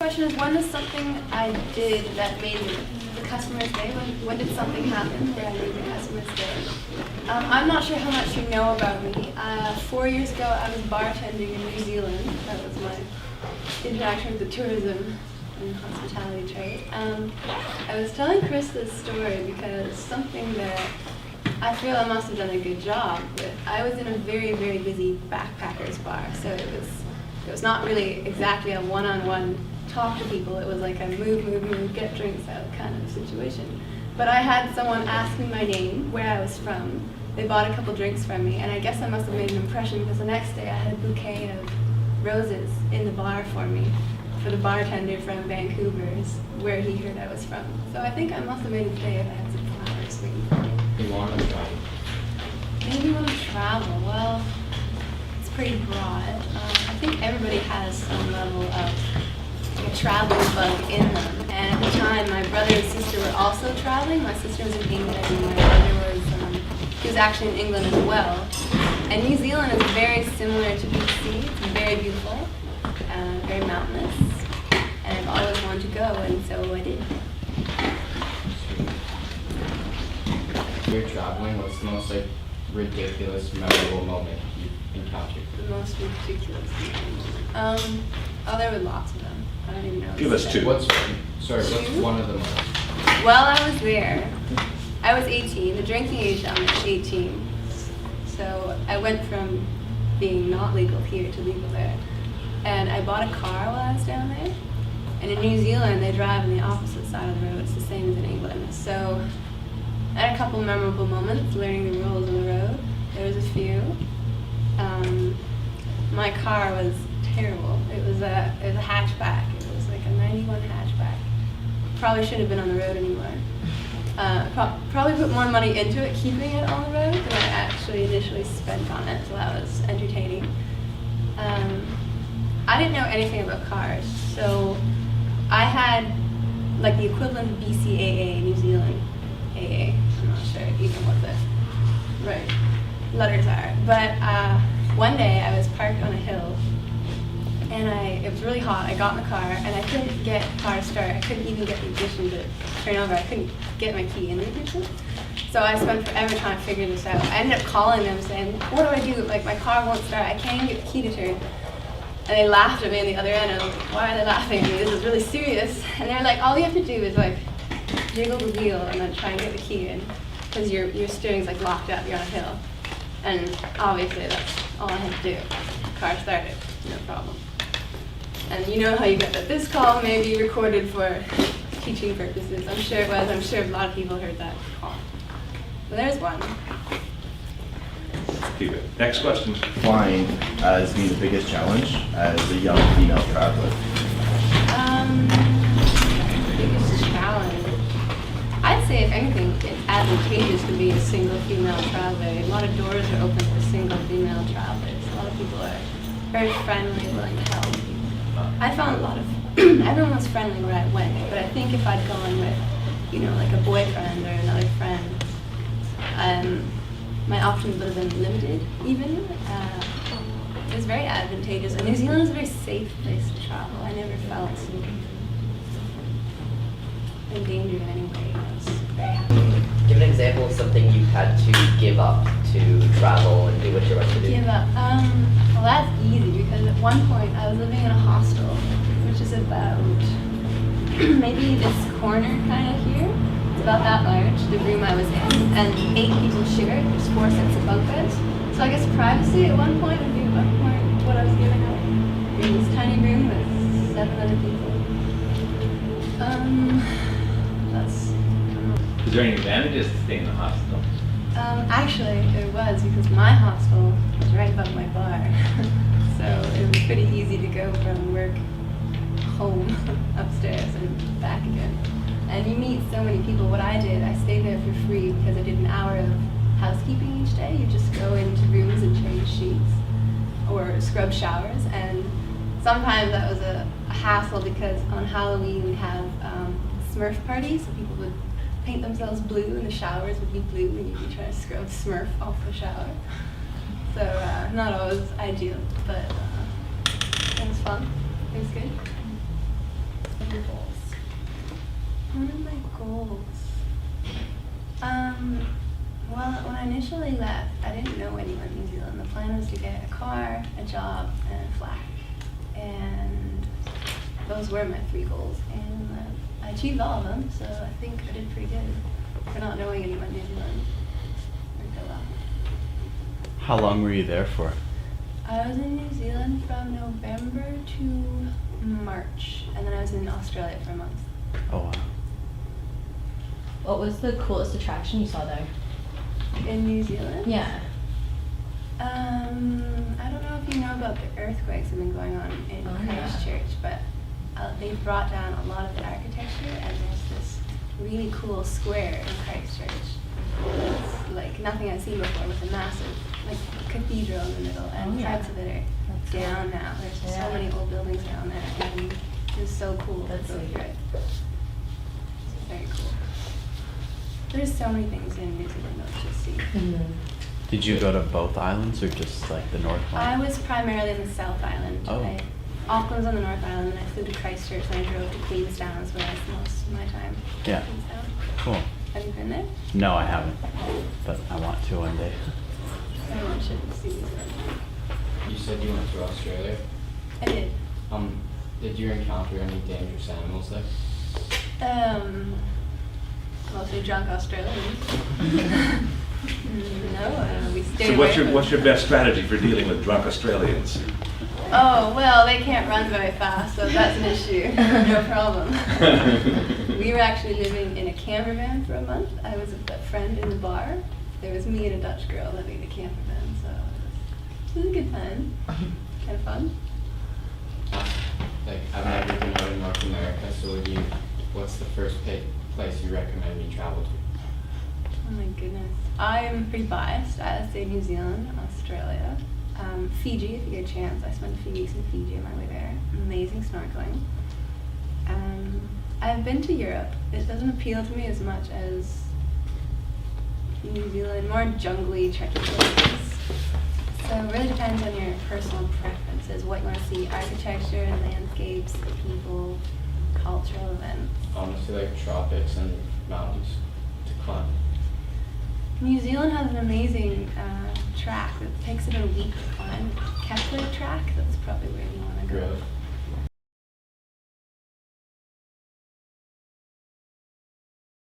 Question is, when is something I did that made the customer's day? When did something happen where I made the customer's day? I'm not sure how much you know about me. 4 years ago, I was bartending in New Zealand. That was my interaction with the tourism and hospitality trade. I was telling Chris this story because something that I feel I must have done a good job with. I was in a very, very busy backpackers bar, so it was not really exactly a one-on-one talk to people. It was like a move, get drinks out kind of situation. But I had someone ask me my name, where I was from. They bought a couple drinks from me, and I guess I must have made an impression because the next day I had a bouquet of roses in the bar for me, for the bartender from Vancouver's, where he heard I was from. So I think I must have made his day if I had some flowers waiting for me. You want to travel? Maybe want to travel. Well, it's pretty broad. I think everybody has some level of a traveling bug in them. And at the time, my brother and sister were also traveling. My sister was in England, and my brother was actually in England as well. And New Zealand is very similar to BC. It's very beautiful, very mountainous, and I've always wanted to go, and so I did. You're traveling, what's the most ridiculous, memorable moment you've encountered? The most ridiculous moment. Oh, there were lots of them. I don't even know. Give us two. What's one of the most? While I was there, I was 18. The drinking age down there is 18. So I went from being not legal here to legal there. And I bought a car while I was down there. And in New Zealand, they drive on the opposite side of the road. It's the same as in England. So I had a couple memorable moments learning the rules on the road. There was a few. My car was terrible. It was a hatchback. It was like a 91 hatchback. Probably shouldn't have been on the road anymore. Probably put more money into it, keeping it on the road, than I actually initially spent on it, so that was entertaining. I didn't know anything about cars, so I had like the equivalent of BCAA, New Zealand AA. I'm not sure even what the right letters are. But one day I was parked on a hill, and it was really hot. I got in the car, and I couldn't get the car to start. I couldn't even get the ignition to turn over. I couldn't get my key in the ignition. So I spent forever trying to figure this out. I ended up calling them saying, what do I do? Like, my car won't start. I can't even get the key to turn. And they laughed at me on the other end. And I was like, why are they laughing at me? This is really serious. And they're like, all you have to do is like jiggle the wheel and then try and get the key in, because your steering's like locked up. You're on a hill. And obviously that's all I had to do. The car started, no problem. And you know how you got that this call may be recorded for teaching purposes. I'm sure it was. I'm sure a lot of people heard that call. So there's one. Keep it. Next question. Flying as being the biggest challenge as a young female traveler? Biggest challenge. I'd say if anything, it's advantageous to be a single female traveler. A lot of doors are open for single female travelers. A lot of people are very friendly, willing to help. I found a lot of, everyone was friendly where I went, but I think if I'd gone with, like a boyfriend or another friend, my options would have been limited even. It was very advantageous, and New Zealand is a very safe place to travel. I never felt in danger in any way. I was very happy. Give an example of something you had to give up to travel and do what you wanted to do. Give up. Well, that's easy because at one point I was living in a hostel, which is about maybe this corner kind of here. It's about that large, the room I was in, and 8 people shared. There's 4 sets of bunk beds. So I guess privacy at one point would be about what I was giving up. In this tiny room with 7 other people. Is there any advantages to staying in the hospital? Actually, there was, because my hostel was right above my bar. So it was pretty easy to go from work home upstairs and back again. And you meet so many people. What I did, I stayed there for free because I did an hour of housekeeping each day. You just go into rooms and change sheets or scrub showers. And sometimes that was a hassle because on Halloween we have Smurf parties, so people would paint themselves blue and the showers would be blue and you'd be trying to scrub Smurf off the shower. So not always ideal, but it was fun. It was good. your goals? One of my goals. Well, when I initially left, I didn't know anyone in New Zealand. The plan was to get a car, a job, and a flat. And those were my 3 goals. And I achieved all of them, so I think I did pretty good for not knowing anyone in New Zealand. Worked out well. How long were you there for? I was in New Zealand from November to March, and then I was in Australia for a month. Oh wow. What was the coolest attraction you saw there? In New Zealand? Yeah. I don't know if you know about the earthquakes that have been going on in Oh, yeah. Christchurch, but they brought down a lot of the architecture, and there's this really cool square in Christchurch. It's like nothing I've seen before, with a massive like cathedral in the middle, and Oh, yeah. parts of it are That's down now. There's so Yeah. many old buildings down there, and it's so cool That's to go so through it. It's very cool. There's so many things in New Zealand that to see. Mm-hmm. Did you go to both islands or just like the North I one? was primarily in the South Island. Oh. Auckland's on the North Island, and I flew to Christchurch, and I drove to Queenstown, is where I spent most of my time. Yeah. Queenstown. Cool. Have you been there? No, I haven't, but I want to one day. Everyone should see New Zealand. You said you went to Australia. I did. Did you encounter any dangerous animals there? Mostly drunk Australians. No, we stayed So away what's from- your best strategy for dealing with drunk Australians? Oh, well, they can't run very fast, so that's an issue. No problem. We were actually living in a camper van for a month. I was with a friend in the bar. There was me and a Dutch girl living in a camper van, so it was a good time. Kind of fun. Like, I've never been out in North America, so what's the first place you recommend me travel to? Oh my goodness. I'm pretty biased. I say New Zealand, Australia, Fiji if you get a chance. I spent a few weeks in Fiji on my way there. Amazing snorkeling. I've been to Europe. It doesn't appeal to me as much as New Zealand, more jungly, tricky places. So it really depends on your personal preferences, what you want to see, architecture, landscapes, people, cultural events. Honestly, like tropics and mountains to climb. New Zealand has an amazing track that takes about a week to climb. Kepler track, that's probably where you want to go. Really?